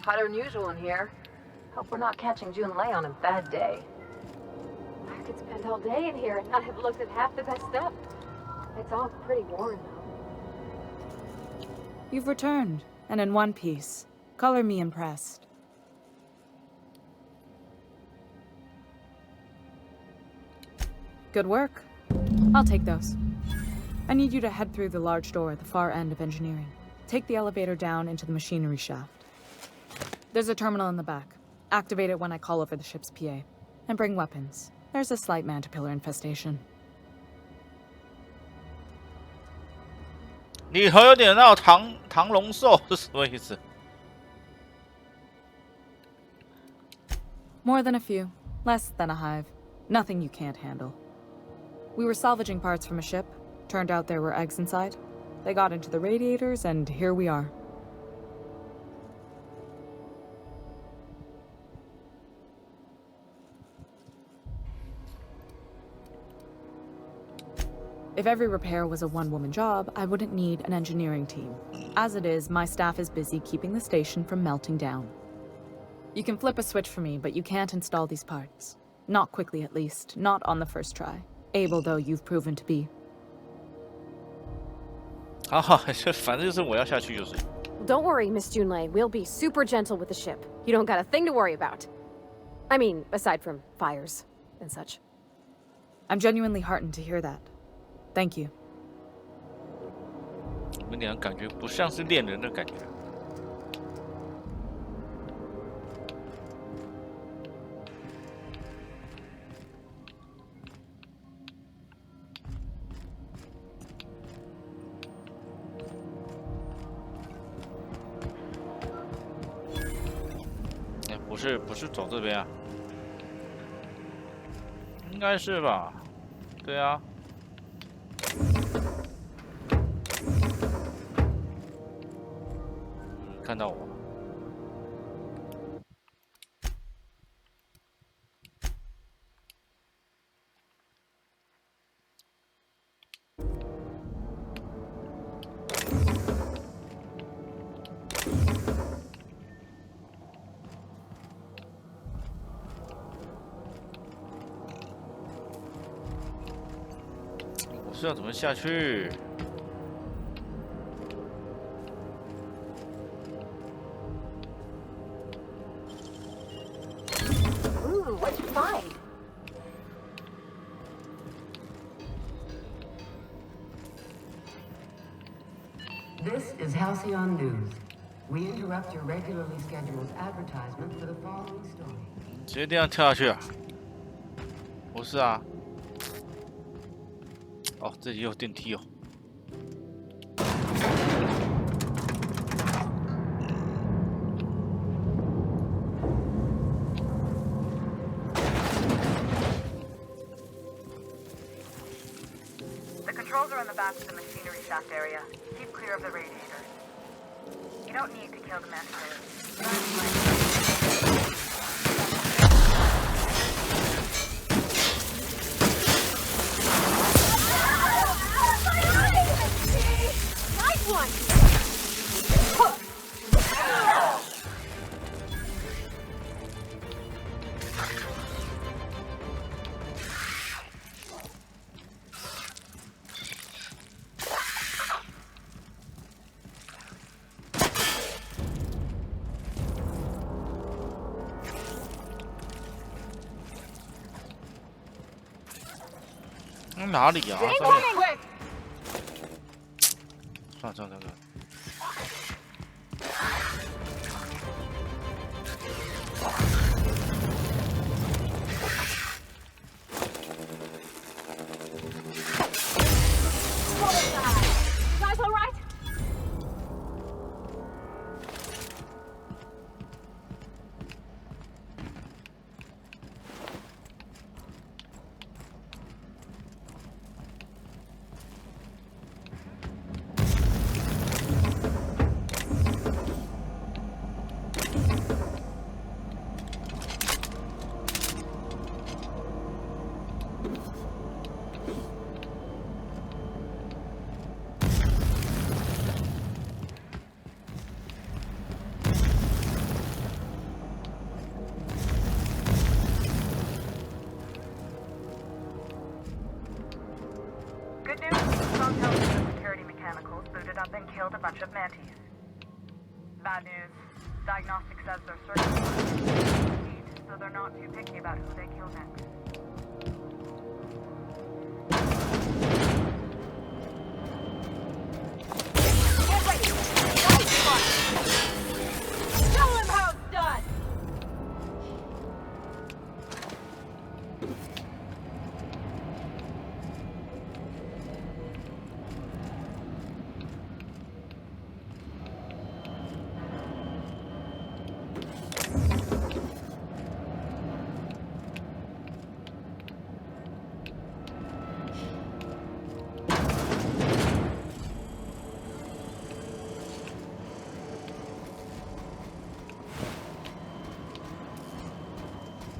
Hotter than usual in here. Hope we're not catching Junlei on a bad day. I could spend all day in here and not have looked at half the best stuff. It's all pretty worn, though. You've returned, and in one piece. Color me impressed. Good work. I'll take those. I need you to head through the large door at the far end of engineering. Take the elevator down into the machinery shaft. There's a terminal in the back. Activate it when I call over the ship's PA. And bring weapons. There's a slight mantipillar infestation. 里头有点那种唐龙兽是什么意思？ More than a few. Less than a hive. Nothing you can't handle. We were salvaging parts from a ship. Turned out there were eggs inside. They got into the radiators, and here we are. If every repair was a one-woman job, I wouldn't need an engineering team. As it is, my staff is busy keeping the station from melting down. You can flip a switch for me, but you can't install these parts. Not quickly, at least. Not on the first try. Able, though, you've proven to be. 好，反正就是我要下去就是。 Don't worry, Miss Junlei. We'll be super gentle with the ship. You don't got a thing to worry about. I mean, aside from fires and such. I'm genuinely heartened to hear that. Thank you. 你们俩感觉不像是恋人的感觉。 不是走这边啊？应该是吧？对啊。看到我。我是要怎么下去？ This is Halcyon News. We interrupt your regularly scheduled advertisement for the following story. 直接这样跳下去啊？不是啊。哦，这里有电梯哦。The controls are in the back of the machinery shaft area. Keep clear of the radiators. You don't need to kill the master. Nice one! 哪里啊？上面。算了。 Guys, all right? killed a bunch of mantis. Bad news. Diagnostic says they're certain, so they're not too picky about who they kill next. Get ready! Nice one! Tell him how it's done!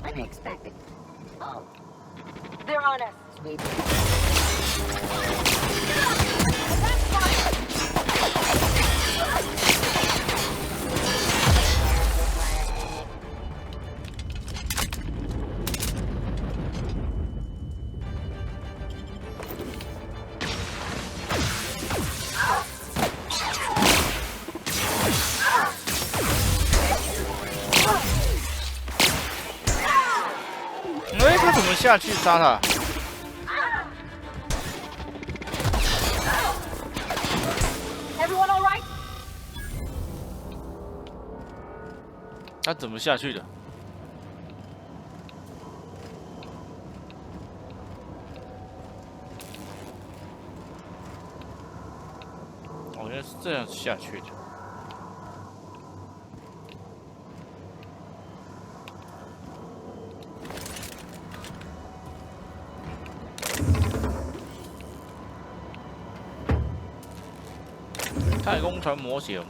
Unexpected. Oh, They're on us. sweet. That's fine! 哎，他怎么下去杀他？ Everyone all right? 他怎么下去的？哦，原来是这样下去的。 太空船模型。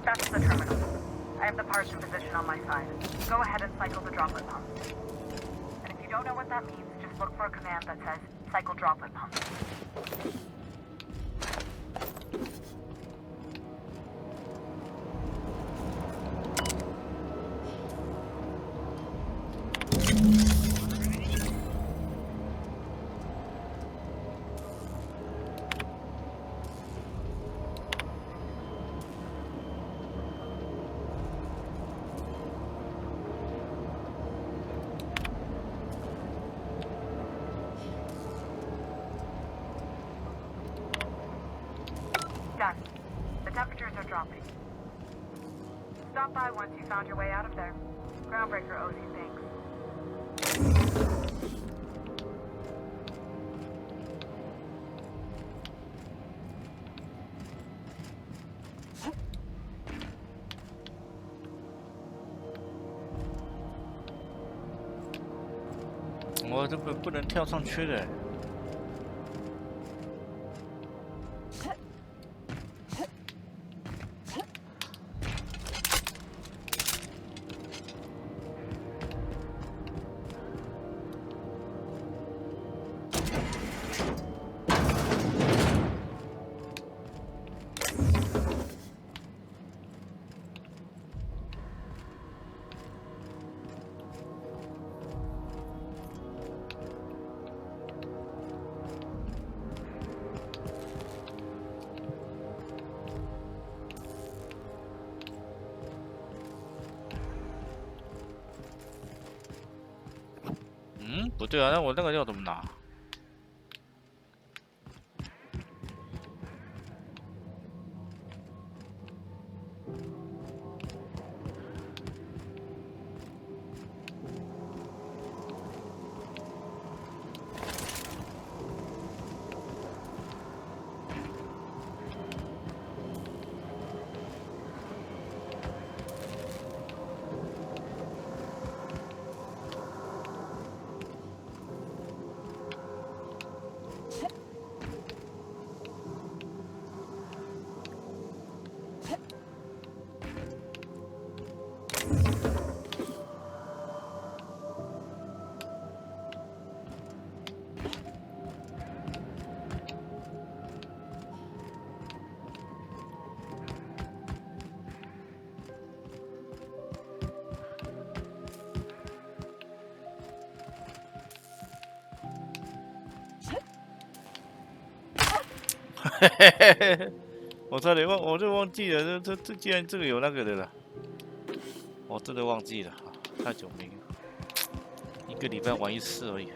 That's the terminal. I have the parts in position on my side. Go ahead and cycle the droplet pump. And if you don't know what that means, just look for a command that says cycle droplet pump. Done. The temperatures are dropping. Stop by once you found your way out of there. Groundbreaker owes you thanks. 我这不能跳上去的。 不对啊，那我那个要怎么拿？我差点我就忘记了，这既然这个有那个的了，我真的忘记了，太久没，1个礼拜玩1次而已。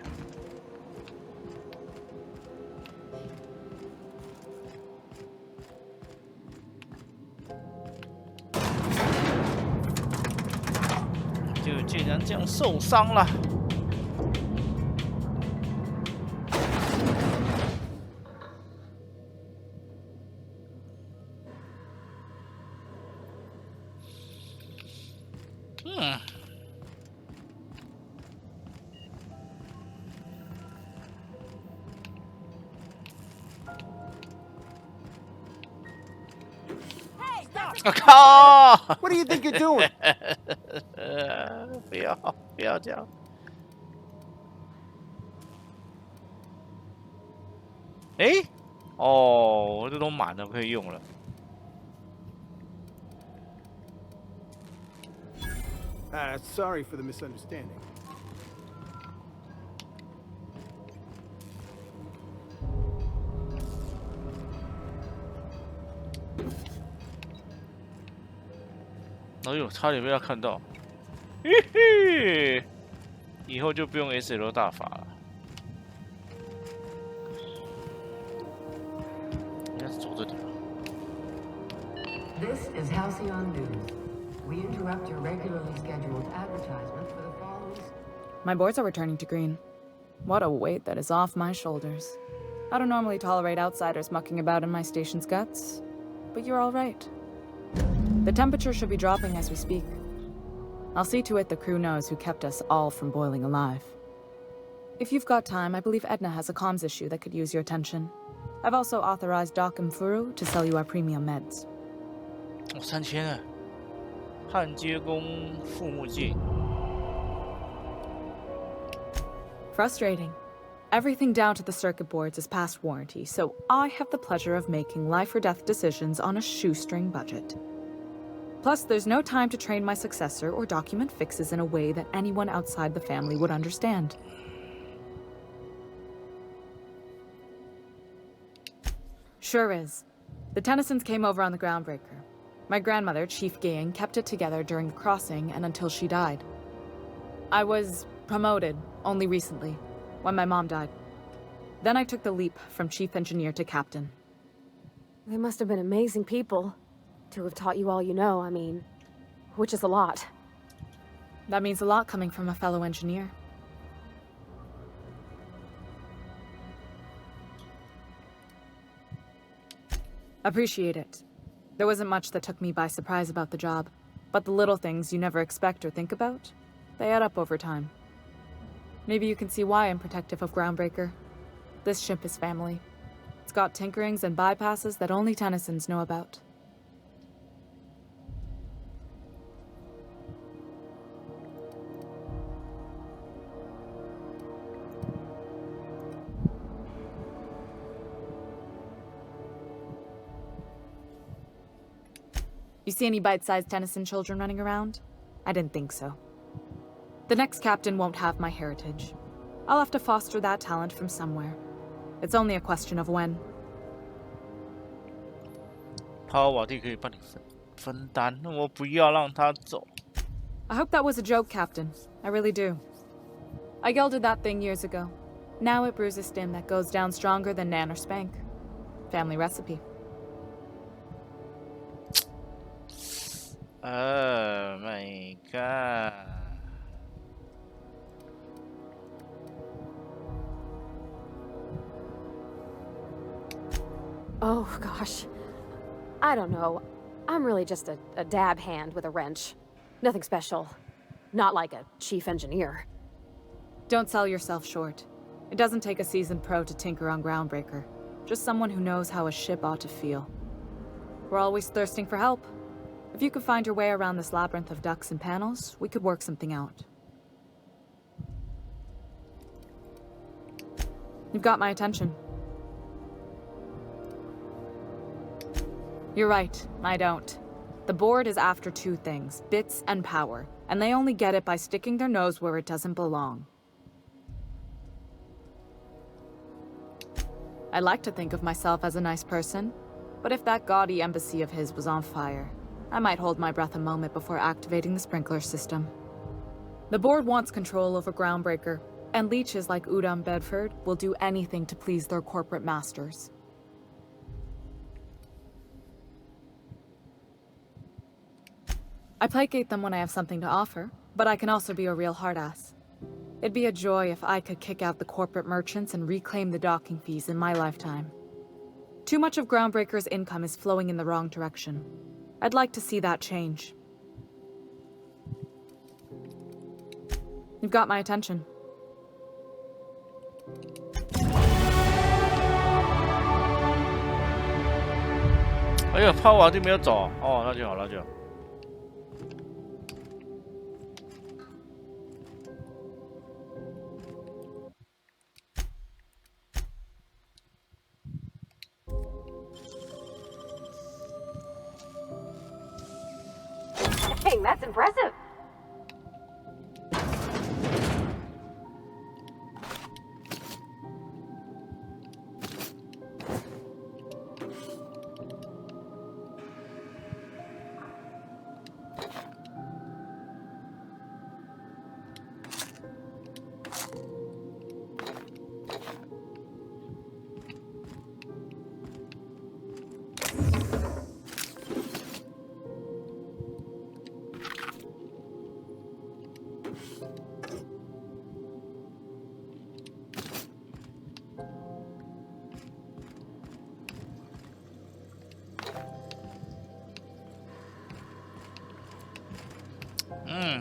就竟然这样受伤了。我靠 What do you think you're doing? 不要这样。哎，哦，我这都满了，可以用了。Sorry for the misunderstanding.哎呦，差点被他看到！嘿嘿，以后就不用 SL 大法了。应该是走这里吧。This is Halcyon News. We interrupt your regularly scheduled advertisement for the following. My boards are returning to green. What a weight that is off my shoulders. I don't normally tolerate outsiders mucking about in my station's guts, but you're all right. The temperature should be dropping as we speak. I'll see to it the crew knows who kept us all from boiling alive. If you've got time, I believe Edna has a comms issue that could use your attention. I've also authorized Doc and Furu to sell you our premium meds. 3000啊！焊接工副木镜。Frustrating. Everything down to the circuit boards is past warranty, so I have the pleasure of making life or death decisions on a shoestring budget. Plus, there's no time to train my successor or document fixes in a way that anyone outside the family would understand. Sure is. The Tennysons came over on the groundbreaker. My grandmother, Chief Gang, kept it together during the crossing and until she died. I was promoted only recently, when my mom died. Then I took the leap from chief engineer to captain. They must have been amazing people to have taught you all you know, I mean, which is a lot. That means a lot coming from a fellow engineer. Appreciate it. There wasn't much that took me by surprise about the job, but the little things you never expect or think about, they add up over time. Maybe you can see why I'm protective of Groundbreaker. This ship is family. It's got tinkerings and bypasses that only Tennysons know about. You see any bite-sized Tennyson children running around? I didn't think so. The next captain won't have my heritage. I'll have to foster that talent from somewhere. It's only a question of when. 帕瓦蒂可以帮你分担，我不要让他走。 I hope that was a joke, Captain. I really do. I gelded that thing years ago. Now it brews a stim that goes down stronger than Nan or Spank. Family recipe. Oh my god. Oh, gosh. I don't know. I'm really just a dab hand with a wrench. Nothing special. Not like a chief engineer. Don't sell yourself short. It doesn't take a seasoned pro to tinker on Groundbreaker. Just someone who knows how a ship ought to feel. We're always thirsting for help. If you could find your way around this labyrinth of ducts and panels, we could work something out. You've got my attention. You're right, I don't. The board is after two things, bits and power, and they only get it by sticking their nose where it doesn't belong. I like to think of myself as a nice person, but if that gaudy embassy of his was on fire, I might hold my breath a moment before activating the sprinkler system. The board wants control over Groundbreaker, and leeches like Udom Bedford will do anything to please their corporate masters. I placate them when I have something to offer, but I can also be a real hard-ass. It'd be a joy if I could kick out the corporate merchants and reclaim the docking fees in my lifetime. Too much of Groundbreaker's income is flowing in the wrong direction. I'd like to see that change. You've got my attention.哎呀，抛完就没有走哦，那就好，那就好。Dang, that's impressive.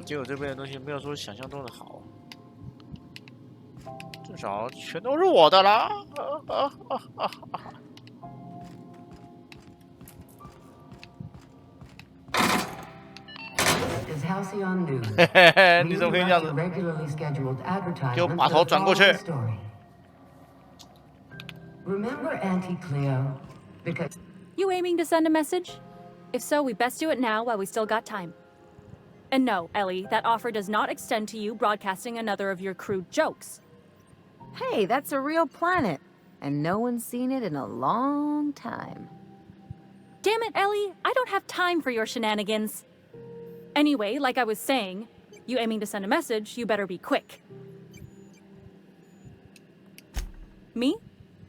结果这边的东西没有说想象中的好，至少全都是我的啦！嘿嘿嘿，你怎么可以这样子？给我把头转过去。You aiming to send a message? If so, we best do it now while we still got time. And no, Ellie, that offer does not extend to you broadcasting another of your crude jokes. Hey, that's a real planet, and no one's seen it in a long time. Damn it, Ellie, I don't have time for your shenanigans. Anyway, like I was saying, you aiming to send a message, you better be quick. Me?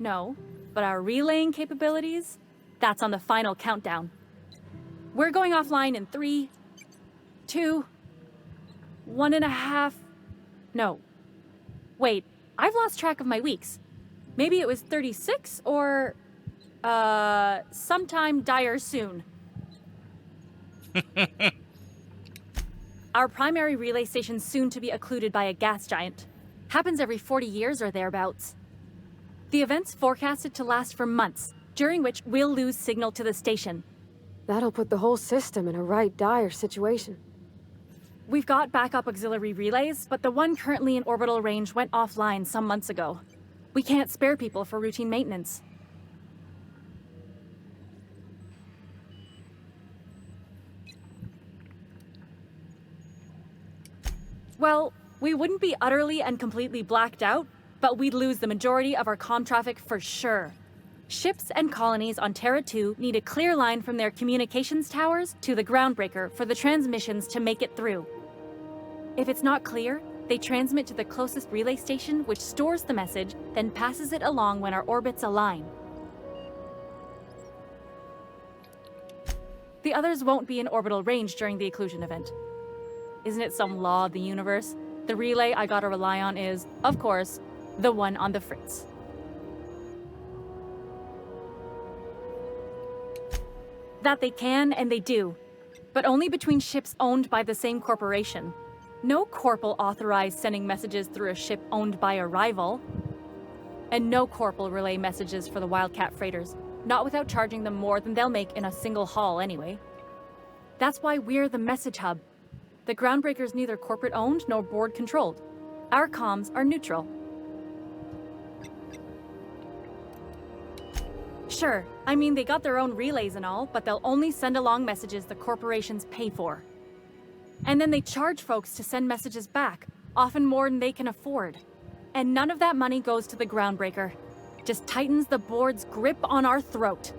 No, but our relaying capabilities? That's on the final countdown. We're going offline in 3, 2, 1.5... No. Wait, I've lost track of my weeks. Maybe it was 36 or... sometime dire soon. Our primary relay station's soon to be occluded by a gas giant. Happens every 40 years or thereabouts. The event's forecasted to last for months, during which we'll lose signal to the station. That'll put the whole system in a right dire situation. We've got backup auxiliary relays, but the one currently in orbital range went offline some months ago. We can't spare people for routine maintenance. Well, we wouldn't be utterly and completely blacked out, but we'd lose the majority of our comm traffic for sure. Ships and colonies on Terra 2 need a clear line from their communications towers to the Groundbreaker for the transmissions to make it through. If it's not clear, they transmit to the closest relay station, which stores the message, then passes it along when our orbits align. The others won't be in orbital range during the occlusion event. Isn't it some law of the universe? The relay I gotta rely on is, of course, the one on the Fritz. That they can, and they do. But only between ships owned by the same corporation. No corp will authorize sending messages through a ship owned by a rival. And no corp will relay messages for the Wildcat freighters, not without charging them more than they'll make in a single haul anyway. That's why we're the message hub. The Groundbreaker's neither corporate-owned nor board-controlled. Our comms are neutral. Sure, I mean they got their own relays and all, but they'll only send along messages the corporations pay for. And then they charge folks to send messages back, often more than they can afford. And none of that money goes to the Groundbreaker. just tightens the board's grip on our throat.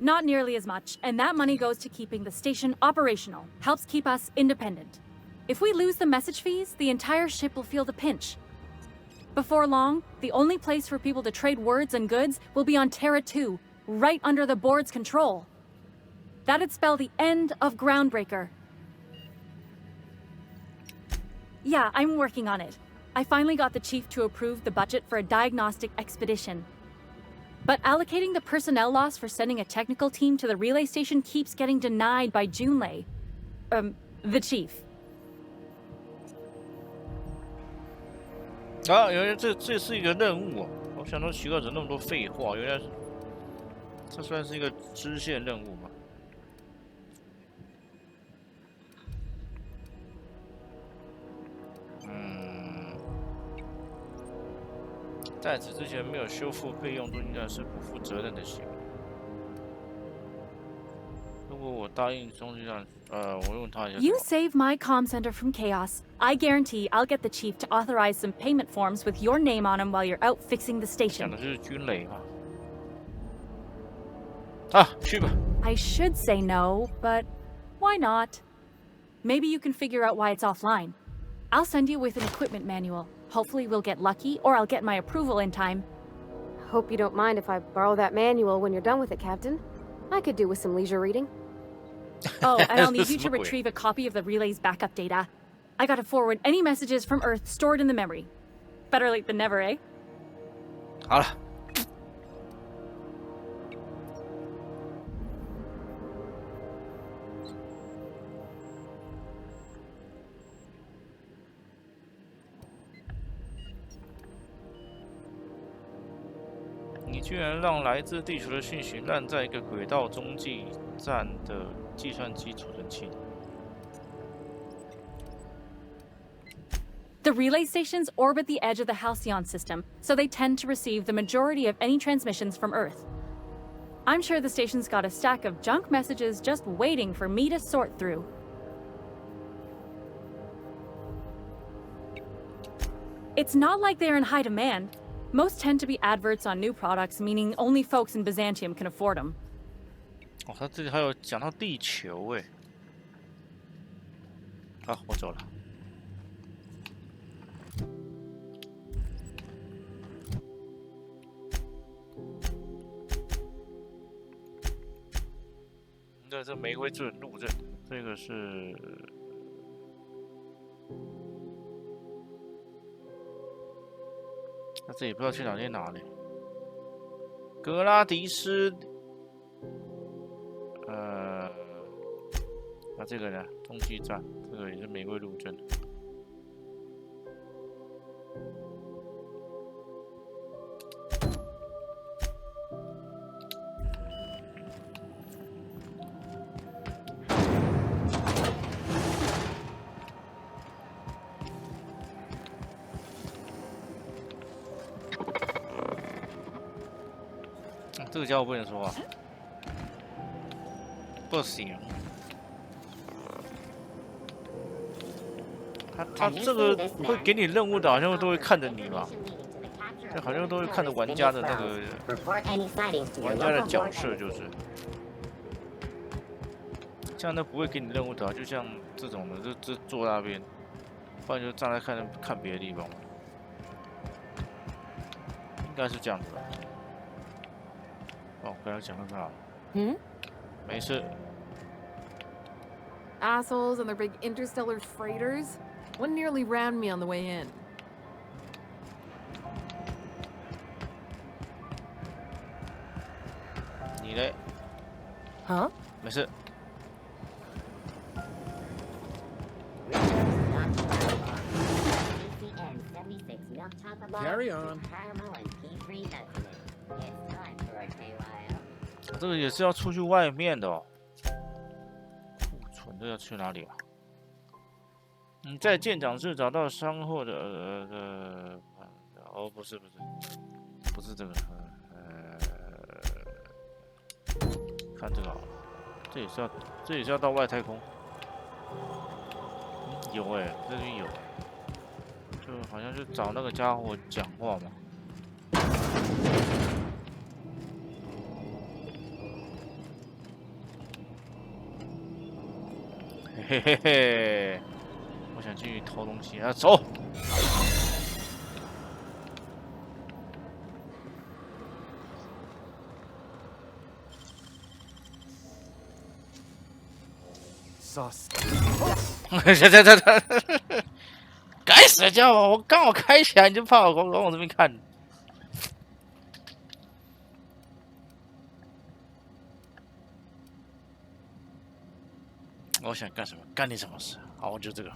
Not nearly as much, and that money goes to keeping the station operational, helps keep us independent. If we lose the message fees, the entire ship will feel the pinch. Before long, the only place for people to trade words and goods will be on Terra 2, right under the board's control. That'd spell the end of Groundbreaker. Yeah, I'm working on it. I finally got the chief to approve the budget for a diagnostic expedition. But allocating the personnel loss for sending a technical team to the relay station keeps getting denied by Junlei. The chief. 啊，原来这是一个任务啊！我想说奇怪，怎么那么多废话？原来是这算是一个支线任务吗？在此之前没有修复备用，都应该是不负责任的行为。如果我答应中继站，我问他一下。You save my comm center from chaos. I guarantee I'll get the chief to authorize some payment forms with your name on them while you're out fixing the 讲 station. 的是军雷嘛？啊，去吧。I should say no, but why not? Maybe you can figure out why it's offline. I'll send you with an equipment manual. Hopefully we'll get lucky, or I'll get my approval in time. Hope you don't mind if I borrow that manual when you're done with it, Captain. I could do with some leisure reading. Oh, and I'll need you to retrieve a copy of the relay's backup data. I gotta forward any messages from Earth stored in the memory. Better late than never, eh? 好了。你居然让来自地球的讯息烂在一个轨道中继站的计算机储存器。The relay stations orbit the edge of the Halcyon system, so they tend to receive the majority of any transmissions from Earth. I'm sure the station's got a stack of junk messages just waiting for me to sort through. It's not like they're in high demand. Most tend to be adverts on new products, meaning only folks in Byzantium can afford them. 哦，他这里还有讲到地球哎。好，我走了。这玫瑰镇路镇，这个是。那这也不知道去哪里拿呢。格拉迪丝，那这个呢？中继站，这个也是玫瑰路镇。这个家伙不能说话，不行。他这个会给你任务的，好像都会看着你吧？这好像都会看着玩家的那个玩家的角色，就是。这样都不会给你任务的，就像这种的，就坐那边，不然就站在看别的地方。应该是这样子吧。 哦，跟他讲看看好了。没事。 Assholes and their big interstellar freighters. One nearly rammed me on the way in. 你嘞？ Huh? 没事。 Carry on. 这个也是要出去外面的哦。库存这要去哪里啊？你在舰长室找到伤后的哦，不是这个，看这个好了，这也是要到外太空。有哎，这边有，就好像是找那个家伙讲话嘛。嘿嘿嘿，我想去偷东西啊，走。该死的家伙！我刚好开起来，你就怕我往我这边看。我想干什么？干你什么事？好，我就这个。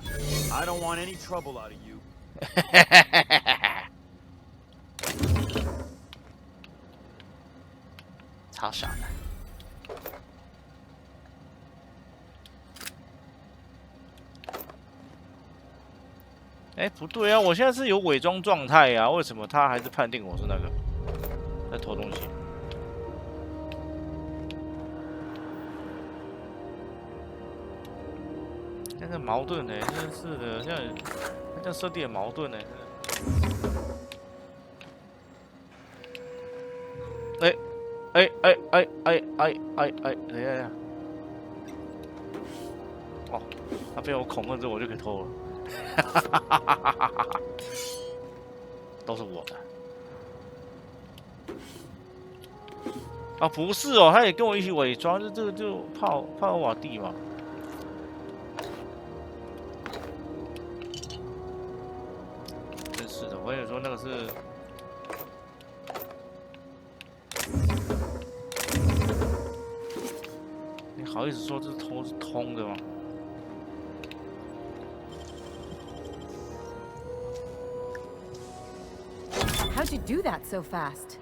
I don't want any trouble out of you. 超傻的。哎，不对啊！我现在是有伪装状态呀，为什么他还是判定我是那个在偷东西？那个矛盾呢？真是的，这样设定矛盾呢。哎，等一下，哦，他被我恐吓之后，我就可以偷了。都是我的啊！不是哦，他也跟我一起伪装，这个就帕尔瓦蒂嘛。真是的，我跟你说那个是。你好意思说这头是通的吗？ How'd you do that so fast?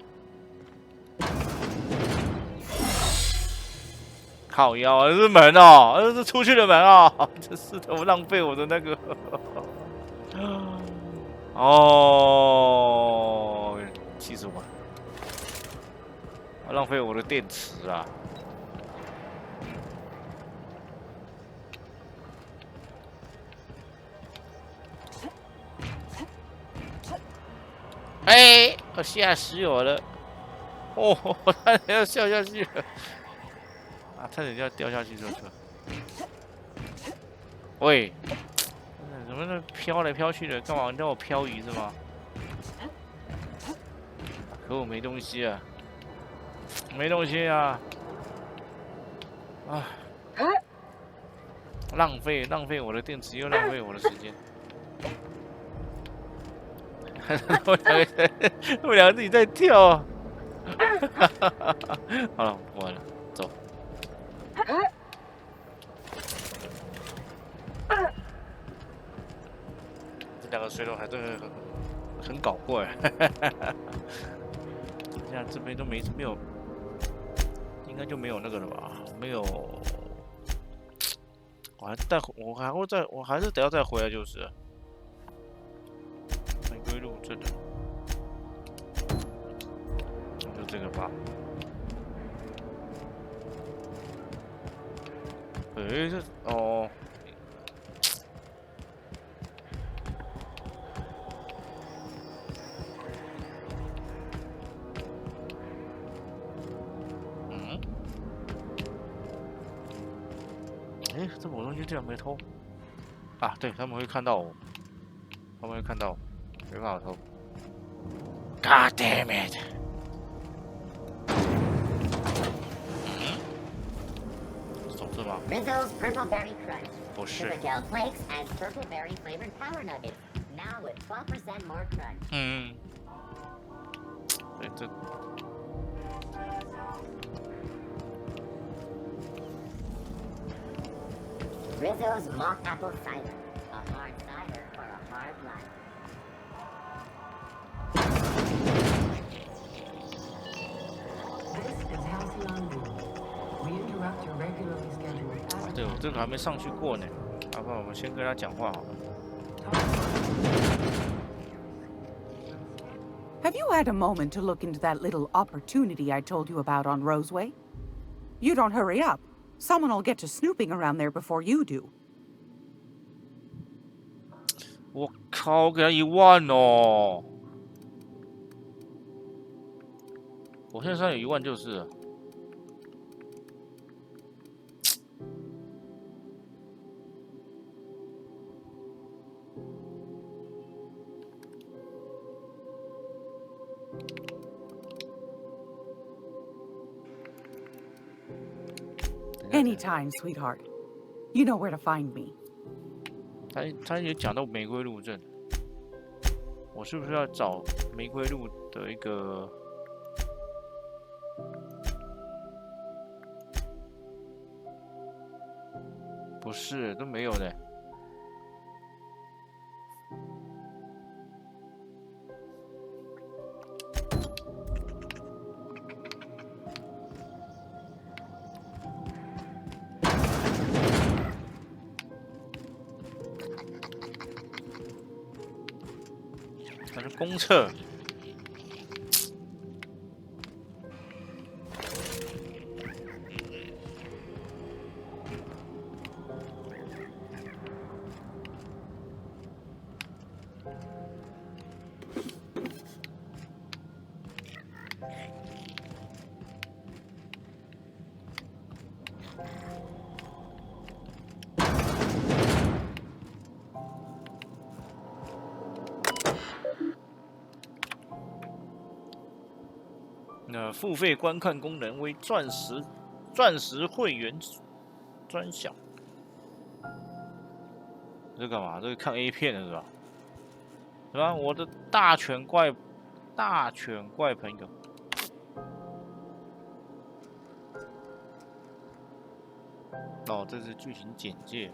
靠腰啊，这是门哦，这是出去的门哦，真是的，我浪费我的那个。哦，气死我了！我浪费我的电池啊！哎，我吓死我了！哦，我差点要掉下去了，啊，差点就要掉下去这车。喂，怎么那飘来飘去的？干嘛让我漂移是吗？可我没东西啊，没东西啊！啊，浪费我的电池，又浪费我的时间。 我们两个自己在跳。好了，完了，走。这两个水手还真的很搞怪。现在这边都没有，应该就没有那个了吧？没有。我还是得要再回来就是了。 归路真的，就这个吧。哎，这哦，嗯，哎，这我东西竟然没偷啊！对，他们会看到我，他们会看到我。 没办法偷 ！God damn it！ 手是吗 Rizzo's Purple Berry Crunch. 不是。 Sugar gel flakes and purple berry flavored power nuggets. Now with 12% more crunch. 嗯。对，这。Rizzo's mock apple cider. A hard cider for a hard life. 对，我这个还没上去过呢，要不然我们先跟他讲话好了。Have you had a moment to look into that little opportunity I told you about on Roseway? You don't hurry up. Someone will get to snooping around there before you do. 我靠，给他1万哦！我现在上有1万就是了。Anytime, sweetheart. You know where to find me. 他也讲到玫瑰路镇，我是不是要找玫瑰路的一个？不是，都没有的。它是公厕。付费观看功能为钻石会员专享。这干嘛？这是看 A 片的是吧？是吧？我的大犬怪朋友。哦，这是剧情简介。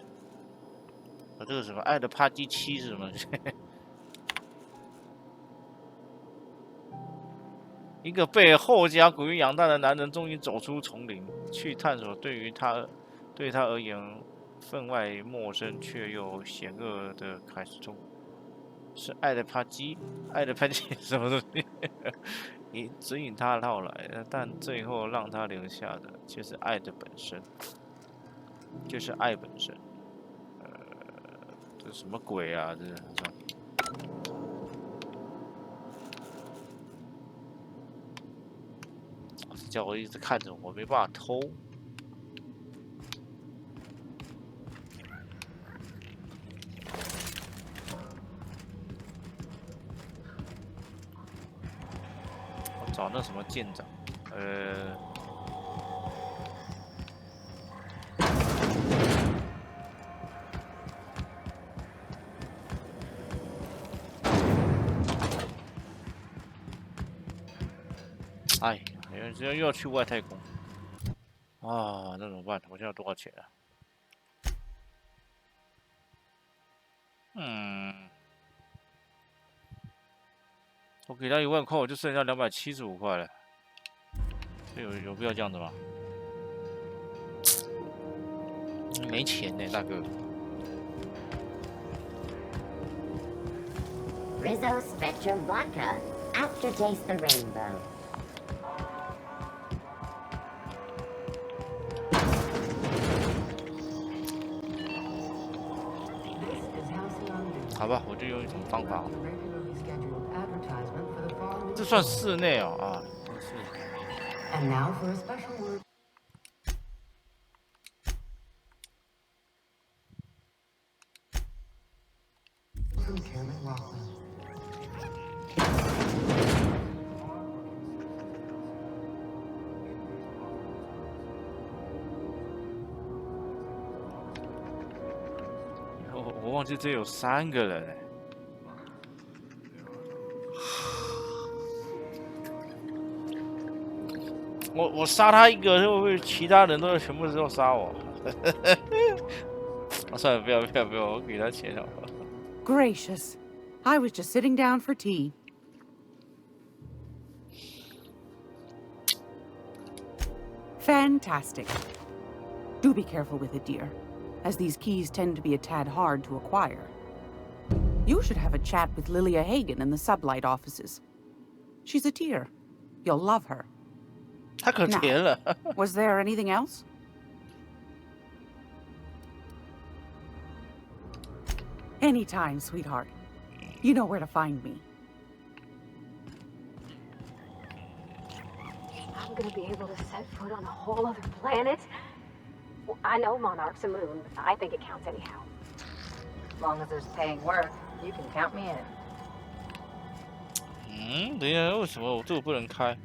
啊，这个什么《爱的帕基7》是什么？一个被后家鼓励养大的男人，终于走出丛林，去探索对他而言分外陌生却又险恶的开始中。是爱的帕基什么东西？你指引他到来，但最后让他留下的却是爱的本身，就是爱本身。这什么鬼啊？这是。叫我一直看着我，没办法偷。我找那什么舰长，哎呀，又要去外太空啊！那怎么办？我现在多少钱啊？我给他1万块，我就剩下275块了。有必要这样子吗？没钱呢，大哥。Rizzo Spectrum Vodka. Aftertaste the rainbow. This is Halcyon News. 好吧，我就用一种方法。 Regularly scheduled advertisement for the following. 这算室内哦啊，是。 And now for a special word. From Chairman Rockwell. 我忘记这有3个人哎。 我杀他一个，会不会其他人都全部都杀我？算了，不要，我给他钱好了。Gracious, I was just sitting down for tea. Fantastic. Do be careful with it, dear, as these keys tend to be a tad hard to acquire. You should have a chat with Lilia Hagen in the sublight offices. She's a dear. You'll love her. 太可怜了。Was there anything else? Anytime, sweetheart. You know where to find me. I'm gonna be able to set foot on a whole other planet. Well, I know Monarch's a moon, but I think it counts anyhow. As long as there's paying work, you can count me in. 等一下，为什么我这个不能开？